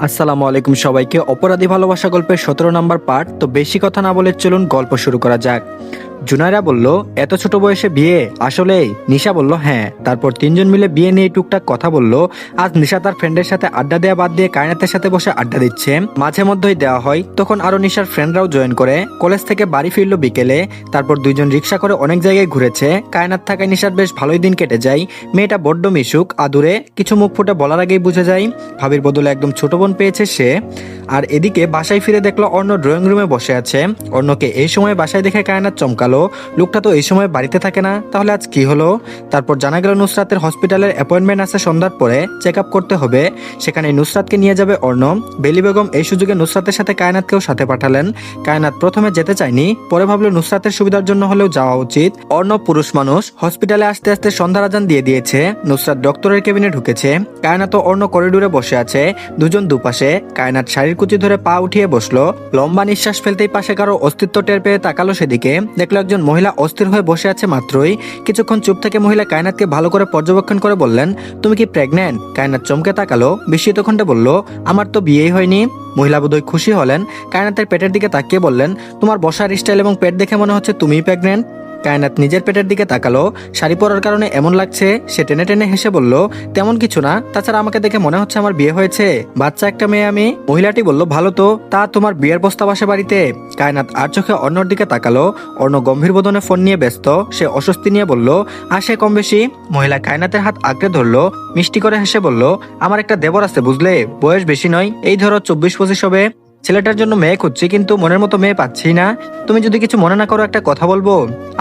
আসসালামু আলাইকুম সবাইকে। অপরাধী ভালোবাসা গল্পের 17 নম্বর পার্ট। তো বেশি কথা না বলে চলুন গল্প শুরু করা যাক। জুনায়রা বলল, এত ছোট বয়সে বিয়ে? আসলেই? নিশা বলল, হ্যাঁ। তারপর তিনজন মিলে বিয়ে নিয়ে টুকটাক কথা বলল। আজ নিশা তার ফ্রেন্ডের সাথে আড্ডা দেওয়া বাদ দিয়ে কায়নাতের সাথে বসে আড্ডা দিচ্ছে। মাঝে মধ্যেই দেওয়া হয়, তখন আরো নিশার ফ্রেন্ডরাও জয়েন করে। কলেজ থেকে বাড়ি ফিরলো বিকেলে। তারপর দুইজন রিক্সা করে অনেক জায়গায় ঘুরেছে। কায়নাত থাকায় নিশার বেশ ভালোই দিন কেটে যায়। মেয়েটা বড্ড মিশুক, আদুরে, কিছু মুখ ফুটে বলার আগেই বুঝে যায় ভাবির বদলে একদম ছোট বোন পেয়েছে সে। আর এদিকে বাসায় ফিরে দেখলো অর্ণ ড্রয়িং রুমে বসে আছে। অর্ণকে এই সময় বাসায় দেখে কায়নাত চমকালো। লোকটা তো এই সময় বাড়িতে থাকে না, তাহলে আজ কি হলো? তারপর জানা গেল নুসরাতের হসপিটালের অ্যাপয়েন্টমেন্ট আছে সন্ধ্যার পরে, চেক আপ করতে হবে। সেখানে নুসরাতকে নিয়ে যাবে অর্ণ। বেলি বেগম এই সুযোগে নুসরাতের সাথে কায়নাতকেও সাথে পাঠালেন। কায়নাত প্রথমে যেতে চায়নি, পরে ভাবলো নুসরাতের সুবিধার জন্য হলেও যাওয়া উচিত। অর্ণ পুরুষ মানুষ, হসপিটালে আসতে আসতে সন্ধ্যার আজান দিয়ে দিয়েছে। নুসরাত ডক্টরের কেবিনে ঢুকেছে। কায়নাত ও অর্ণ করিডোরে বসে আছে, দুজন দুপাশে। কায়নাত শাড়ির কুচি ধরে পা উঠিয়ে বসলো। লম্বা নিঃশ্বাস ফেলতেই পাশে কারো অস্তিত্ব টের পেয়ে তাকালো সেদিকে। দেখলো একজন মহিলা অস্থির হয়ে বসে আছে মাত্রই। কিছুক্ষণ চুপ থেকে মহিলা কায়নাতকে ভালো করে পর্যবেক্ষণ করে বললেন, তুমি কি প্রেগন্যান্ট? কায়নাত চমকে তাকালো, বিস্মিত কণ্ঠে বলল, আমার তো বিয়েই হয়নি। মহিলা বোধহয় খুশি হলেন। কায়নাতের পেটের দিকে তাকিয়ে বললেন, তোমার বসার স্টাইল এবং পেট দেখে মনে হচ্ছে তুমিই প্রেগন্যান্ট। কায়নাত নিজের পেটের দিকে তাকালো। শাড়ি পরার কারণে এমন লাগছে। সে টেনে টেনে হেসে বলল, তেমন কিছু না, তাছাড়া আমাকে দেখে মনে হচ্ছে আমার বিয়ে হয়েছে, বাচ্চা একটা মেয়ে আমি। মহিলাটি বলল, ভালো তো, তা তোমার বিয়ের প্রস্তাব আসে বাড়িতে? কায়নাত আর চোখে অর্ণর দিকে তাকালো। অর্ণ গম্ভীর বদনে ফোন নিয়ে ব্যস্ত। সে অস্বস্তি নিয়ে বলল, আসে কম বেশি। মহিলা কায়নাতের হাত আঁকড়ে ধরলো, মিষ্টি করে হেসে বলল, আমার একটা দেবর আছে বুঝলে, বয়স বেশি নয়, এই ধরো 24-25 হবে। ছেলেটার জন্য মেয়ে খুঁজছি, কিন্তু মনের মতো মেয়ে পাচ্ছি না। তুমি যদি কিছু মনে না করো একটা কথা বলবো?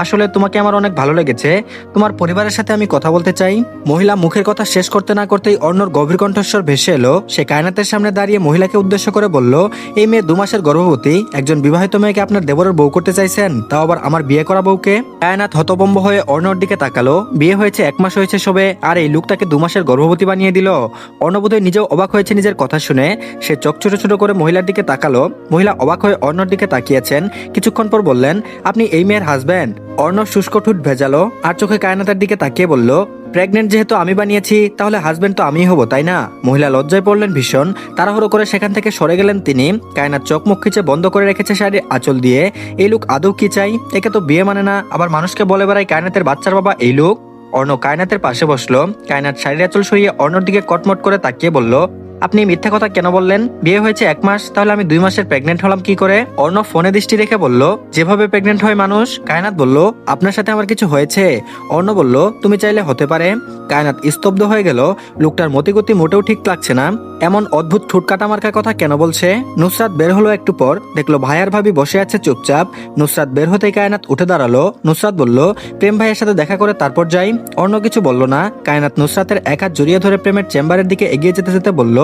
আসলে তোমাকে আমার অনেক ভালো লেগেছে। তোমার পরিবারের সাথে আমি কথা বলতে চাই। মহিলা মুখের কথা শেষ করতে না করতেই অর্ণর গভীর কণ্ঠস্বর ভেসে এলো। সে কায়নাতের সামনে দাঁড়িয়ে মহিলাকে উদ্দেশ্য করে বলল, এই মেয়ে 2 মাসের গর্ভবতী। একজন বিবাহিত মেয়েকে আপনার দেবরের বউ করতে চাইছেন, তাও আবার আমার বিয়ে করা বউকে? কায়নাত হতভম্ব হয়ে অর্ণর দিকে তাকালো। বিয়ে হয়েছে 1 মাস হয়েছে সবে, আর এই লোকটাকে 2 মাসের গর্ভবতী বানিয়ে দিল। অর্ণ বোধহয় নিজেও অবাক হয়েছে নিজের কথা শুনে। সে চোখ ছোট ছোট করে মহিলার দিকে তাকালো। মহিলা অবাক হয়ে অর্ণর দিকে তাকিয়েছেন। কিছুক্ষণ পর বললেন, আপনি এই মেয়ের হাজব্যান্ড? অর্ণ শুষ্ক ঠোঁট ভেজালো আর চোখে কায়নাতের দিকে তাকিয়ে বলল, প্রেগনেন্ট যেহেতু আমি বানিয়েছি, তাহলে হাজবেন্ড তো আমিই হব, তাই না? মহিলা লজ্জায় পড়লেন ভীষণ। তাড়াহুড়ো করে সেখান থেকে সরে গেলেন তিনি। কায়নাত চোখ মুখ খিচে বন্ধ করে রেখেছে শাড়ির আঁচল দিয়ে। এই লোক আদৌ কি চাই? একে তো বিয়ে মানে না, আবার মানুষকে বলে বেড়ায় কায়নাতের বাচ্চার বাবা এই লোক। অর্ণ কায়নাতের পাশে বসলো। কায়নাত শাড়ির আঁচল সরিয়ে অর্ণর দিকে কটমট করে তাকিয়ে বলল, আপনি মিথ্যা কথা কেন বললেন? বিয়ে হয়েছে 1 মাস, তাহলে আমি 2 মাসের প্রেগনেন্ট হলাম কি করে? অর্ণ ফোনে দৃষ্টি রেখে বলল, যেভাবে প্রেগনেন্ট হয় মানুষ। কায়নাত বলল, আপনার সাথে আমার কিছু হয়েছে? অর্ণ বলল, তুমি চাইলে হতে পারে। কায়নাত স্তব্ধ হয়ে গেল। লোকটার মতিগতি মোটেও ঠিক লাগছে না। এমন অদ্ভুত ঠোঁট কাটা মার্কার কথা কেন বলছে? নুসরাত বের হলো একটু পর, দেখলো ভাইয়ার ভাবি বসে আছে চুপচাপ। নুসরাত বের হতেই কায়নাত উঠে দাঁড়ালো। নুসরাত বলল, প্রেম ভাইয়ের সাথে দেখা করে তারপর যাই। অর্ণ কিছু বলল না। কায়নাত নুসরাতের এক হাত জড়িয়ে ধরে প্রেমের চেম্বারের দিকে এগিয়ে যেতে যেতে বলল,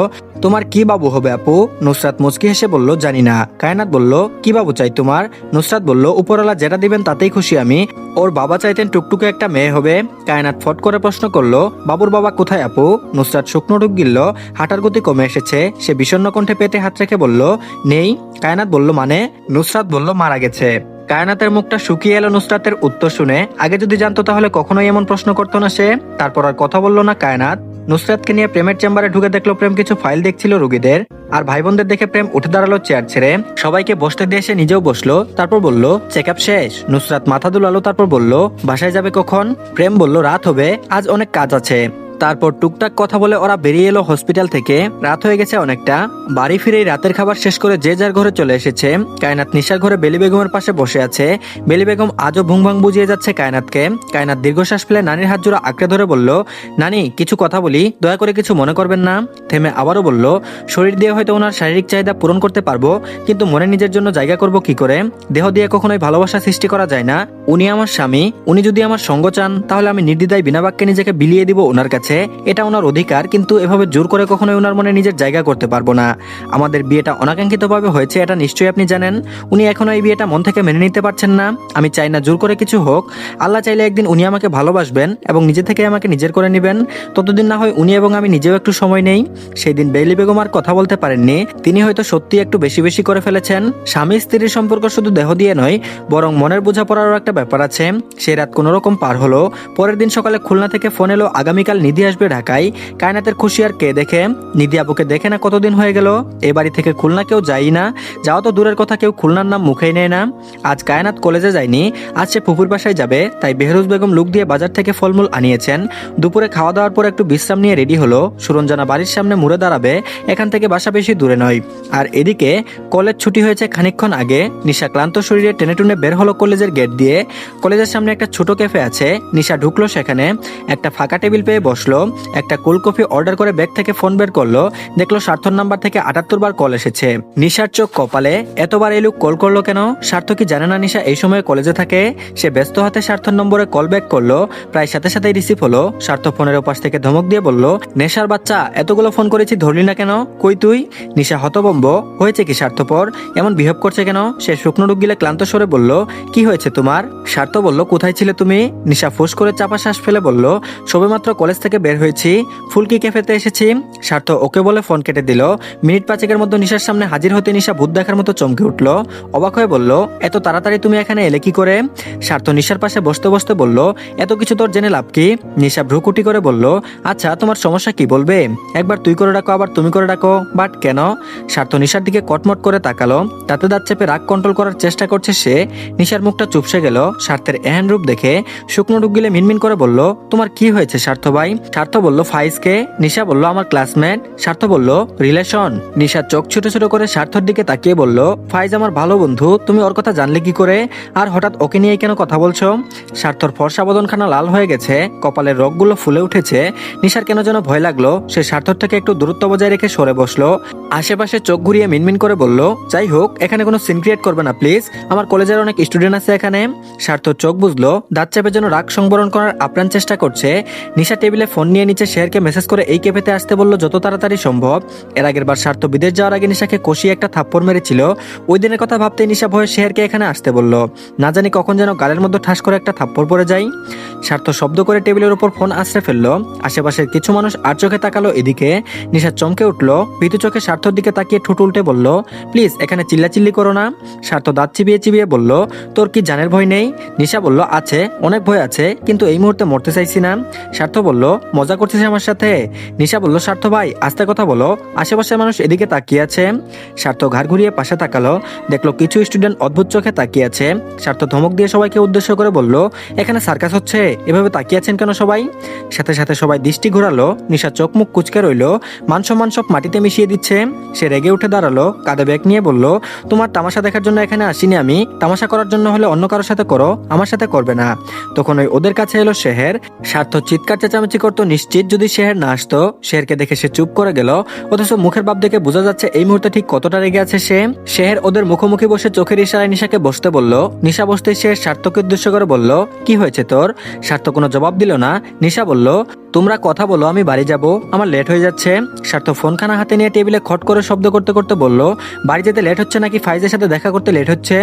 তোমার কি বাবু হবে আপু? নুসরাত মুচকি হেসে বলল, জানি না। কায়নাত বলল, কি বাবু চাই তোমার? নুসরাত বলল, উপরওয়ালা যেটা দিবেন তাতেই খুশি আমি। ওর বাবা চাইতেন টুকটুকে একটা মেয়ে হবে। কায়নাত ফট করে প্রশ্ন করলো, বাবুর বাবা কোথায় আপু? নুসরাত শুকনো ঢুক গিলল। হাঁটার গতি কমে এসেছে। সে বিষণ্ণ কণ্ঠে পেটে হাত রেখে বলল, নেই। কায়নাত বলল, মানে? নুসরাত বলল, মারা গেছে। কায়নাতের মুখটা শুকিয়ে এলো নুসরাতের উত্তর শুনে। আগে যদি জানতো তাহলে কখনোই এমন প্রশ্ন করতো না সে। তারপর আর কথা বলল না কায়নাত। নুসরাতকে নিয়ে প্রেমের চেম্বারে ঢুকে দেখলো প্রেম কিছু ফাইল দেখছিল রোগীদের। আর ভাই বোনদের দেখে প্রেম উঠে দাঁড়ালো চেয়ার ছেড়ে। সবাইকে বসতে দিয়ে সে নিজেও বসলো। তারপর বলল, চেক আপ শেষ? নুসরাত মাথা দুলালো, তারপর বলল, বাসায় যাবে কখন? প্রেম বলল, রাত হবে, আজ অনেক কাজ আছে। তারপর টুকটাক কথা বলে ওরা বেরিয়ে এলো হসপিটাল থেকে। রাত হয়ে গেছে অনেকটা। বাড়ি ফিরেই রাতের খাবার শেষ করে যে যার ঘরে চলে এসেছে। কায়নাত নিশার ঘরে বেলি বেগমের পাশে বসে আছে। বেলি বেগম আজও ভুং ভাং বুঝিয়ে যাচ্ছে কায়নাতকে। কায়নাত দীর্ঘশ্বাস ফেলে নানির হাত জোড়া আঁকড়ে ধরে বলল, নানি কিছু কথা বলি, দয়া করে কিছু মনে করবেন না। থেমে আবারও বলল, শরীর দিয়ে হয়তো ওনার শারীরিক চাহিদা পূরণ করতে পারবো, কিন্তু মনে নিজের জন্য জায়গা করব কি করে? দেহ দিয়ে কখনোই ভালোবাসা সৃষ্টি করা যায় না। উনি আমার স্বামী, উনি যদি আমার সঙ্গ চান তাহলে আমি নির্দ্বিধায় বিনা বাক্যে নিজেকে বিলিয়ে দিব ওনার কাছে। এটা ওনার অধিকার, কিন্তু এভাবে জোর করে কখনোই ওনার মনে নিজের জায়গা করতে পারবো না। আমাদের বিয়েটা অনাকাঙ্ক্ষিতভাবে হয়েছে, এটা নিশ্চয়ই আপনি জানেন। উনি এখনো এই বিয়েটা মন থেকে মেনে নিতে পারছেন না। আমি চাই না জোর করে কিছু হোক। আল্লাহ চাইলে একদিন উনি আমাকে ভালোবাসবেন এবং নিজে থেকে আমাকে নিজের করে নেবেন। ততদিন না হয় উনি এবং আমি নিজেও একটু সময় নেই। সেই দিন বেলি বেগম আর কথা বলতে পারেননি। তিনি হয়তো সত্যি একটু বেশি বেশি করে ফেলেছেন। স্বামী স্ত্রীর সম্পর্ক শুধু দেহ দিয়ে নয়, বরং মনের বোঝাপড়ারও একটা ব্যাপার আছে। সেই রাত কোনো রকম পার হলো। পরের দিন সকালে খুলনা থেকে ফোন এলো আগামীকাল নিধি নিধি আসবে ঢাকায়। কায়নাতের খুশি আর কে দেখে। নিধি আপুকে দেখে না কতদিন হয়ে গেল। এ বাড়ি থেকে খুলনা কেউ যাই না, যাও তো দূরের কথা, কেউ খুলনার নাম মুখেই নেয় না। আজ কায়নাত কলেজে যায়নি, আজ সে ফুপুর বাসায় যাবে, তাই বেহরুজ বেগম লুক দিয়ে বাজার থেকে ফলমূল আনিয়েছেন। দুপুরে খাওয়া দাওয়ার পর একটু বিশ্রাম নিয়ে রেডি হলো। সুরঞ্জনা বাড়ির সামনে মুড়ে দাঁড়াবে, এখান থেকে বাসা বেশি দূরে নয়। আর এদিকে কলেজ ছুটি হয়েছে খানিকক্ষণ আগে। নিশা ক্লান্ত শরীরে টেনে টুনে বের হলো কলেজের গেট দিয়ে। কলেজের সামনে একটা ছোট ক্যাফে আছে, নিশা ঢুকলো সেখানে। একটা ফাঁকা টেবিল পেয়ে বসলো, একটা কোল্ড কফি অর্ডার করে ব্যাগ থেকে ফোন বের করলো। দেখলো স্বার্থর নাম্বার থেকে 78 বার কল এসেছে। নিশার চোখ কপালে, এতবার এই লোক কল করলো কেন? স্বার্থ কি জানে না নিশা এই সময় কলেজে থাকে? সে ব্যস্ত হাতে স্বার্থর নম্বরে কল ব্যাক করলো, প্রায় সাথে সাথেই রিসিভ হলো। স্বার্থ ফোনের ওপাশ থেকে ধমক দিয়ে বলল, নেশার বাচ্চা, এতগুলো ফোন করেছি ধরলি না কেন? কই তুই? নিশা হতভম্ব, হয়েছে কি স্বার্থপর, এমন বিহেভ করছে কেন? সে শুকনো ডুব গিলে ক্লান্ত স্বরে বলল, কি হয়েছে তোমার? স্বার্থ বলল, কোথায় ছিলে তুমি? নিশা ফুস করে চাপা শ্বাস ফেলে বলল, সবেমাত্র কলেজ থেকে বের হয়েছি, ফুলকি ক্যাফেতে এসেছি। স্বার্থ ওকে বলে ফোন কেটে দিল। মিনিট পাঁচেকের মধ্যে নিশার সামনে হাজির হতে নিশা ভূত দেখার মতো চমকে উঠল। অবাক হয়ে বলল, এত তাড়াতাড়ি তুমি এখানে এলে কি করে? স্বার্থ নিশার পাশে বসতে বসতে বলল, এত কিছু তোর জেনে লাভ কি? নিশা ভ্রুকুটি করে বলল, আচ্ছা তোমার সমস্যা কি বলবে? একবার তুই করে ডাকো, আবার তুমি করে ডাকো, বাট কেন? স্বার্থ নিশার দিকে কটমট করে তাকালো, তাতে দাঁত চেপে রাগ কন্ট্রোল করার চেষ্টা করছে সে। নিশার মুখটা চুপসে গেল স্বার্থের এহেন রূপ দেখে। শুকনো ডুব গিলে মিনমিন করে বলল, তোমার কি হয়েছে স্বার্থ ভাই? স্বার্থ বলল, ফাইজকে। নিশা বলল, আমার ক্লাসমেট। স্বার্থ বলল, রিলেশন? নিশা চোখ ছোট ছোট করে স্বার্থর দিকে তাকিয়ে বলল, ফাইজ আমার ভালো বন্ধু, তুমি ওর কথা জানলে কি করে? আর হঠাৎ ওকে নিয়ে কেন কথা বলছো? স্বার্থর ফর্সা বদনখানা লাল হয়ে গেছে, কপালের রগগুলো ফুলে উঠেছে। নিশার কেন যেন ভয় লাগলো। সে স্বার্থর থেকে একটু দূরত্ব বজায় রেখে সরে বসলো। আশেপাশে চোখ ঘুরিয়ে মিনমিন করে বলল, যাই হোক, এখানে কোনো সিন ক্রিয়েট করবে না প্লিজ, আমার কলেজের অনেক স্টুডেন্ট আছে এখানে। স্বার্থ চোখ বুঝলো, দাঁত চেপে যেন রাগ সংবরণ করার আপ্রাণ চেষ্টা করছে। নিশা টেবিলে ফোন নিয়ে নিচে শেরকে মেসেজ করে এই ক্যাফেতে আসতে বলল যত তাড়াতাড়ি সম্ভব। এর আগের বার স্বার্থ বিদেশ যাওয়ার আগে নিশাকে কষিয়ে একটা থাপ্পড় মেরেছিল। ওই দিনের কথা ভাবতে নিশা ভয়ে শেরকে এখানে আসতে বলল। না জানি কখন যেন গালের মধ্যে ঠাস করে একটা থাপ্পড় পড়ে যায়। স্বার্থ শব্দ করে টেবিলের উপর ফোন আছড়ে ফেললো। আশেপাশের কিছু মানুষ আর চোখে তাকালো এদিকে। নিশা চমকে উঠলো, ভীতু চোখে স্বার্থর দিকে তাকিয়ে ঠোঁট উল্টে বলল, প্লিজ এখানে চিল্লাচিল্লি করো না। স্বার্থ দাঁত চিবিয়ে চিবিয়ে বলল, তোর কি জানের ভয় নেই? নিশা বলল, আছে, অনেক ভয় আছে, কিন্তু এই মুহূর্তে মরতে চাইছি না। স্বার্থ বলল, মজা করছিস আমার সাথে? নিশা বলল, স্বার্থ ভাই আস্তে কথা বলো, আশেপাশের মানুষ এদিকে তাকিয়ে আছে। স্বার্থ ঘাড় ঘুরিয়ে পাশে তাকালো, দেখলো কিছু স্টুডেন্ট অদ্ভুত চোখে তাকিয়ে আছে। স্বার্থ ধমক দিয়ে সবাইকে উদ্দেশ্য করে বলল, এখানে সার্কাস হচ্ছে, এভাবে তাকিয়ে আছেন কেন সবাই? সাথে সাথে সবাই দৃষ্টি ঘোরালো। নিশা চোখ মুখ কুচকে রইল, মান সম্মান সব মাটিতে মিশিয়ে দিচ্ছে। সে রেগে উঠে দাঁড়ালো, কাঁধে ব্যাগ নিয়ে বলল, তোমার তামাশা দেখার জন্য এখানে আসিনি আমি, তামাশা করার জন্য হলে অন্য কারোর সাথে করো, আমার সাথে করবে না। তখন ওই ওদের কাছে এলো শেহের। স্বার্থ চিৎকার চেঁচামেচি করতো নিশ্চিত যদি শেহের না আসতো। শেহেরকে দেখে সে চুপ করে গেল, অথচ মুখের ভাব দেখে বোঝা যাচ্ছে এই মুহূর্তে ঠিক কতটা রেগে আছে সে। শেহের ওদের মুখোমুখি বসে চোখের ইশারায় নিশাকে বসতে বলল। নিশা বসতে সে স্বার্থকে উদ্দেশ্য করে বলল, কি হয়েছে তোর? স্বার্থ কোনো জবাব দিল না। নিশা বলল, তোমরা কথা বলো, আমি বাড়ি যাব, আমার লেট হয়ে যাচ্ছে। স্বার্থ ফোনখানা হাতে নিয়ে টেবিলে খট করে শব্দ করতে করতে বলল, বাড়ি যেতে লেট হচ্ছে নাকি ফাইজের সাথে দেখা করতে লেট হচ্ছে?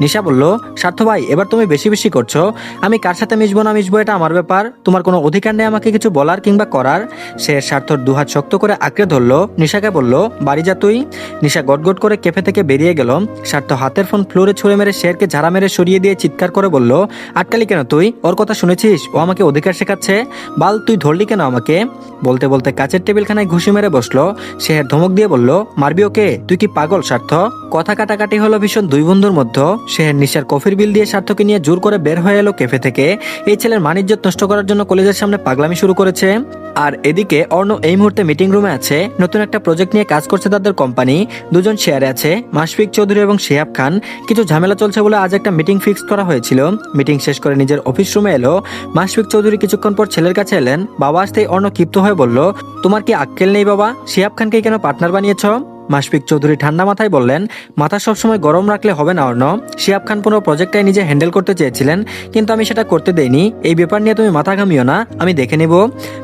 নিশা বলল, স্বার্থ ভাই এবার তুমি বেশি বেশি করছো, আমি কার সাথে মিশবো না মিশবো এটা আমার ব্যাপার, তোমার কোনো অধিকার নেই আমাকে কিছু বলার কিংবা করার। সে স্বার্থর দুহাত শক্ত করে আঁকড়ে ধরলো। নিশাকে বলল, বাড়ি যা তুই। নিশা গটগট করে ক্যাফে থেকে বেরিয়ে গেল। স্বার্থ হাতের ফোন ফ্লোরে ছুঁড়ে মেরে শেরকে ঝাড়া মেরে সরিয়ে দিয়ে চিৎকার করে বলল, আটকালি কেন তুই? ওর কথা শুনেছিস? ও আমাকে অধিকার শেখাচ্ছে, বাল তুই ধরলি কেন আমাকে? বলতে বলতে কাচের টেবিলখানায় ঘুষি মেরে বসলো। শেহের ধমক দিয়ে বলল, মারবি ওকে? তুই কি পাগল স্বার্থ? কথা কাটাকাটি হলো ভীষণ দুই বন্ধুর মধ্যে। শেহের নিশার কফির বিল দিয়ে স্বার্থকে নিয়ে জোর করে বের হয়ে এলো ক্যাফে থেকে। এই ছেলের মানিজ্যত নষ্ট করার জন্য কলেজের সামনে পাগলামি শুরু করেছে। আর এদিকে অর্ণ এই মুহূর্তে মিটিং রুমে আছে, নতুন একটা প্রজেক্ট নিয়ে কাজ করছে তাদের কোম্পানি। দুজন শেয়ারে আছে, মাশফিক চৌধুরী এবং শিহাব খান। কিছু ঝামেলা চলছে বলে আজ একটা মিটিং ফিক্স করা হয়েছিল। মিটিং শেষ করে নিজের অফিস রুমে এলো। মাশফিক চৌধুরী কিছুক্ষণ পর ছেলের কাছে এলেন। বাবা আসতেই অর্ণ ক্ষিপ্ত হয়ে বলল, তোমার কি আক্কেল নেই বাবা? শিহাব খানকে কেন পার্টনার বানিয়েছ? মাশফিক চৌধুরী ঠান্ডা মাথায় বললেন, মাথা সবসময় গরম রাখলে হবে না অর্ণ। শিহাব খান পুরো প্রজেক্টটাই নিজে হ্যান্ডেল করতে চেয়েছিলেন, কিন্তু আমি সেটা করতে দেইনি। এই ব্যাপার নিয়ে তুমি মাথা ঘামিও না, আমি দেখে নিব।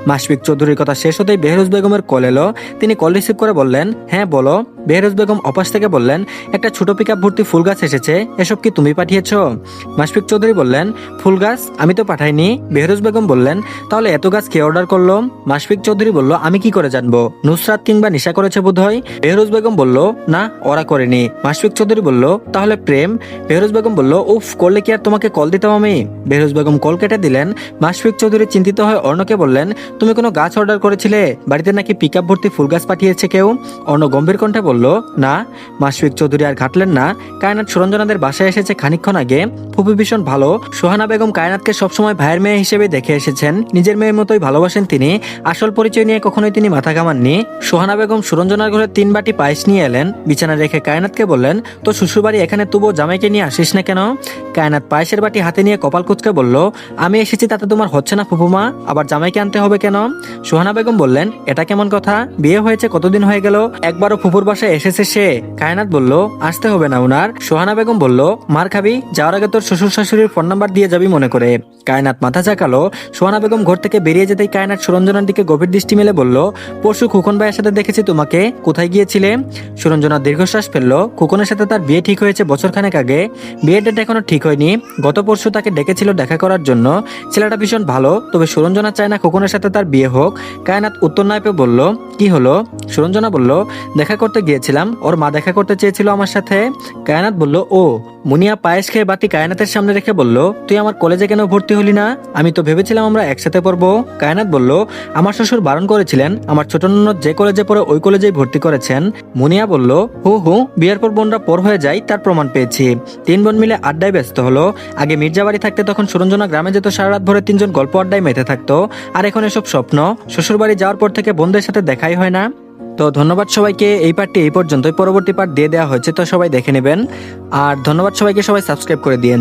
মাশফিক চৌধুরীর কথা শেষ হতেই বেহরুজ বেগমের কল এলো। তিনি কল রিসিভ করে বললেন, হ্যাঁ বলো। বেহরোজ বেগম অপাস থেকে বললেন, একটা ছোট পিকআপ ভর্তি ফুল গাছ এসেছে, এসব কি তুমি পাঠিয়েছো? মাশফিক চৌধুরী বললেন, ফুল গাছ আমি তো পাঠাইনি। বেহরোজ বেগম বললেন, তাহলে এত গাছ কে অর্ডার করলো? মাশফিক চৌধুরী বলল, আমি কি করে জানবো, নুসরাত কিংবা নিশা করেছে বোধহয়। বেহরোজ বেগম বলল, না ওরা করেনি। মাশফিক চৌধুরী বলল, তাহলে প্রেম? বেহরোজ বেগম বলল, উফ, করলে কি আর তোমাকে কল দিতাম আমি? বেহরোজ বেগম কল কেটে দিলেন। মাশফিক চৌধুরী চিন্তিত হয়ে অর্ণকে বললেন, তুমি কোনো গাছ অর্ডার করেছিলে? বাড়িতে নাকি পিকআপ ভর্তি ফুল গাছ পাঠিয়েছে কেউ? অর্ণ গম্ভীর কণ্ঠে বলল, না। মাশফিক চৌধুরী আর ঘাটলেন না। কায়নাত সুরঞ্জনাদের বাসায় এসেছে খানিকক্ষণ আগে। ফুপি ভীষণ ভালো। সোহানা বেগম কায়নাতকে সবসময় ভাইয়ের মেয়ে হিসেবে দেখে এসেছেন, নিজের মেয়ের মতোই ভালোবাসেন তিনি। আসল পরিচয় নিয়ে কখনোই তিনি মাথা ঘামাননি। সোহানা বেগম সুরঞ্জনার ঘরে 3 বাটি পায়েস নিয়ে এলেন, বিছানা রেখে কায়নাতকে বললেন, তো শ্বশুরবাড়ি এখানে তবুও জামাইকে নিয়ে আসিস না কেন? কায়নাত পায়েসের বাটি হাতে নিয়ে কপাল কুঁচকে বলল, আমি এসেছি তাতে তোমার হচ্ছে না ফুপুমা, আবার জামাইকে আনতে হবে কেন? সোহানা বেগম বললেন, এটা কেমন কথা? বিয়ে হয়েছে কতদিন হয়ে গেল, একবারও ফুপুর বাসায় এসেছে সে? কায়নাত বলল, আসতে হবে না উনার। সোহানা বেগম বলল, মার খাবি, যাওয়ার আগে তোর শ্বশুর শাশুড়ির ফোন নাম্বার দিয়ে যাবি মনে করে। কায়নাত মাথা চাকালো। সোহানা বেগম ঘর থেকে বেরিয়ে যেতেই কায়নাত সুরঞ্জনার দিকে গভীর দৃষ্টি মেলে বলল, পরশু খোকন ভাইয়ের সাথে দেখেছি তোমাকে, কোথায় গিয়েছিলে? সুরঞ্জনা দীর্ঘশ্বাস ফেলল। খোকনের সাথে তার বিয়ে ঠিক হয়েছে বছরখানেক আগে, বিয়ের ডেট এখনো ঠিক হয়নি। গত পরশু তাকে ডেকেছিল দেখা করার জন্য। ছেলেটা ভীষণ ভালো, তবে সুরঞ্জনা চায় না খোকনের সাথে তার বিয়ে হোক। কায়নাত উত্তর না পেয়ে বলল, কি হলো? সুরঞ্জনা বলল, দেখা করতে গিয়েছিলাম, ওর মা দেখা করতে চেয়েছিল আমার সাথে। কায়নাত বলল, ও। মুনিয়া পায়েস খেয়ে বাতি কায়নাতের সামনে রেখে বলল, তুই আমার কলেজে কেন ভর্তি হলি না? আমি তো ভেবেছিলাম আমরা একসাথে পড়বো। কায়নাত বলল, আমার শ্বশুর বারণ করেছিলেন, আমার ছোট ননদ যে কলেজে পড়ে ওই কলেজেই ভর্তি করেছেন। মুনিয়া বলল, হু, বিয়ের পর বোনরা পর হয়ে যায় তার প্রমাণ পেয়েছি। 3 বোন মিলে আড্ডায় ব্যস্ত হলো। আগে মির্জা বাড়ি থাকতে তখন সুরঞ্জনা গ্রামে যেত, সারা রাত ভরে 3 জন গল্প আড্ডায় মেতে থাকতো। আর এখন এসব স্বপ্ন। শ্বশুর বাড়ি যাওয়ার পর থেকে বোনদের সাথে দেখাই হয় না। তো ধন্যবাদ সবাইকে। এই পার্টটি এই পর্যন্তই, পরবর্তী পার্ট দিয়ে দেওয়া হয়েছে, তো সবাই দেখে নেবেন। আর ধন্যবাদ সবাইকে, সবাই সাবস্ক্রাইব করে দিন।